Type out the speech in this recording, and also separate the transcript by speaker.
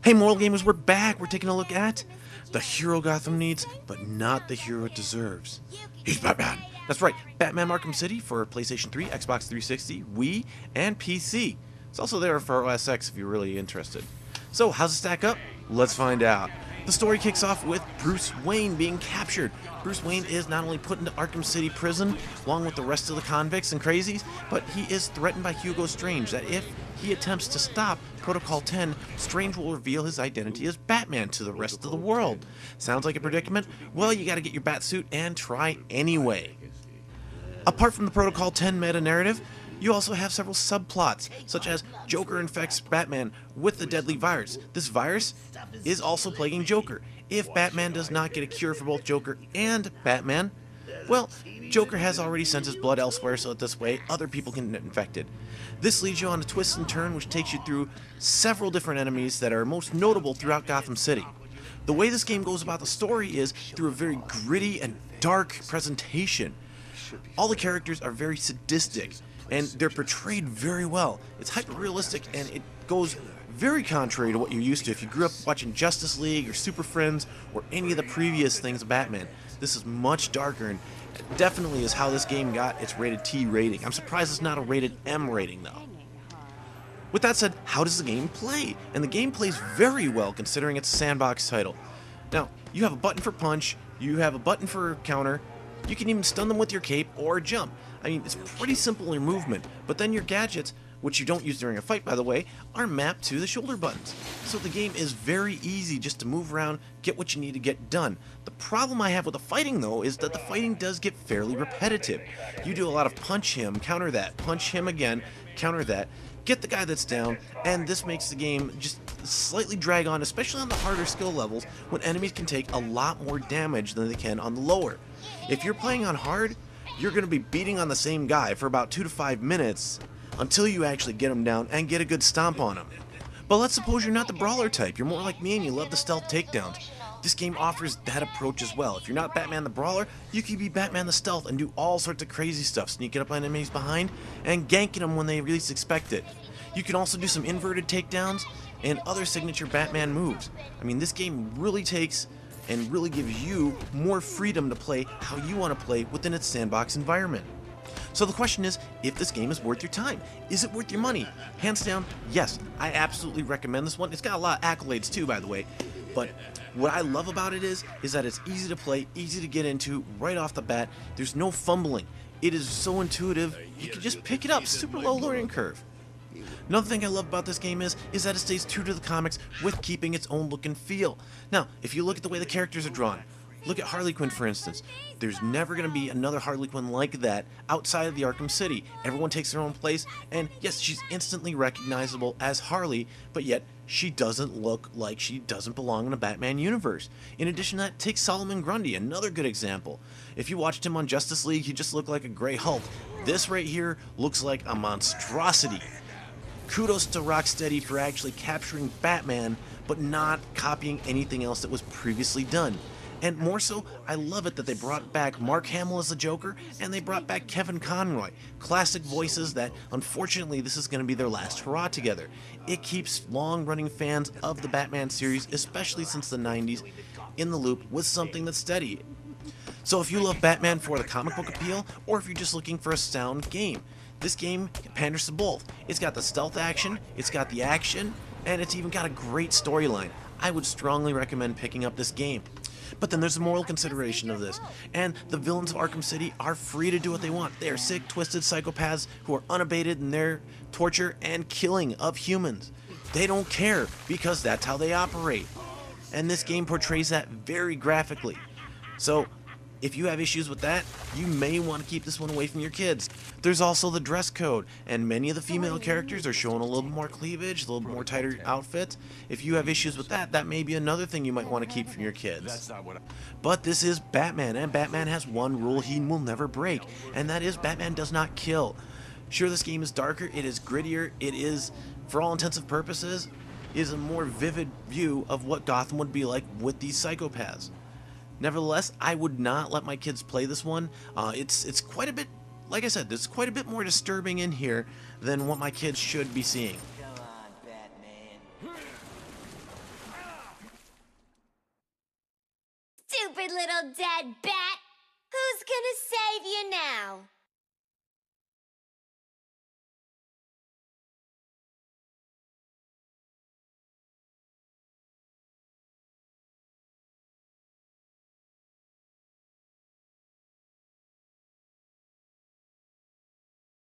Speaker 1: Hey, Moral Gamers, we're back. We're taking a look at the hero Gotham needs, but not the hero it deserves. He's Batman. That's right, Batman Arkham City for PlayStation 3, Xbox 360, Wii, and PC. It's also there for OS X if you're really interested. So, how's it stack up? Let's find out. The story kicks off with Bruce Wayne being captured. Bruce Wayne is not only put into Arkham City prison, along with the rest of the convicts and crazies, but he is threatened by Hugo Strange that if he attempts to stop Protocol 10, Strange will reveal his identity as Batman to the rest of the world. Sounds like a predicament? Well, you gotta get your Batsuit and try anyway. Apart from the Protocol 10 meta-narrative, you also have several subplots, such as Joker infects Batman with the deadly virus. This virus is also plaguing Joker. If Batman does not get a cure for both Joker and Batman, well, Joker has already sent his blood elsewhere so that this way other people can get infected. This leads you on a twist and turn which takes you through several different enemies that are most notable throughout Gotham City. The way this game goes about the story is through a very gritty and dark presentation. All the characters are very sadistic, and they're portrayed very well. It's hyper-realistic, and it goes very contrary to what you're used to if you grew up watching Justice League or Super Friends or any of the previous things of Batman. This is much darker, and definitely is how this game got its rated T rating. I'm surprised it's not a rated M rating, though. With that said, how does the game play? And the game plays very well considering it's a sandbox title. Now, you have a button for punch, you have a button for counter, you can even stun them with your cape or jump. I mean, it's pretty simple in your movement, but then your gadgets, which you don't use during a fight by the way, are mapped to the shoulder buttons. So the game is very easy just to move around, get what you need to get done. The problem I have with the fighting though is that the fighting does get fairly repetitive. You do a lot of punch him, counter that, punch him again, counter that, get the guy that's down, and this makes the game just slightly drag on, especially on the harder skill levels when enemies can take a lot more damage than they can on the lower. If you're playing on hard, you're going to be beating on the same guy for about 2 to 5 minutes until you actually get him down and get a good stomp on him. But let's suppose you're not the brawler type, you're more like me and you love the stealth takedowns. This game offers that approach as well. If you're not Batman the Brawler, you can be Batman the Stealth and do all sorts of crazy stuff, sneaking up on enemies behind and ganking them when they least expect it. You can also do some inverted takedowns and other signature Batman moves. I mean, this game really takes and really gives you more freedom to play how you want to play within its sandbox environment. So the question is, if this game is worth your time, is it worth your money? Hands down, yes, I absolutely recommend this one. It's got a lot of accolades too, by the way, but what I love about it is that it's easy to play, easy to get into right off the bat. There's no fumbling. It is so intuitive, you can just pick it up, super low learning curve. Another thing I love about this game is that it stays true to the comics with keeping its own look and feel. Now, if you look at the way the characters are drawn, look at Harley Quinn for instance. There's never going to be another Harley Quinn like that outside of the Arkham City. Everyone takes their own place, and yes, she's instantly recognizable as Harley, but yet she doesn't look like she doesn't belong in a Batman universe. In addition to that, take Solomon Grundy, another good example. If you watched him on Justice League, he just looked like a gray Hulk. This right here looks like a monstrosity. Kudos to Rocksteady for actually capturing Batman, but not copying anything else that was previously done. And more so, I love it that they brought back Mark Hamill as the Joker, and they brought back Kevin Conroy. Classic voices that, unfortunately, this is going to be their last hurrah together. It keeps long-running fans of the Batman series, especially since the 90s, in the loop with something that's steady. So if you love Batman for the comic book appeal, or if you're just looking for a sound game, this game panders to both. It's got the stealth action, it's got the action, and it's even got a great storyline. I would strongly recommend picking up this game. But then there's the moral consideration of this, and the villains of Arkham City are free to do what they want. They are sick, twisted psychopaths who are unabated in their torture and killing of humans. They don't care, because that's how they operate. And this game portrays that very graphically. So, if you have issues with that, you may want to keep this one away from your kids. There's also the dress code, and many of the female characters are showing a little more cleavage, a little more tighter outfits. If you have issues with that, that may be another thing you might want to keep from your kids. But this is Batman, and Batman has one rule he will never break, and that is Batman does not kill. Sure, this game is darker, it is grittier, it is, for all intents and purposes, is a more vivid view of what Gotham would be like with these psychopaths. Nevertheless, I would not let my kids play this one. It's quite a bit, like I said, there's quite a bit more disturbing in here than what my kids should be seeing.
Speaker 2: Come on, Batman. stupid little dead bat! Who's gonna save you now?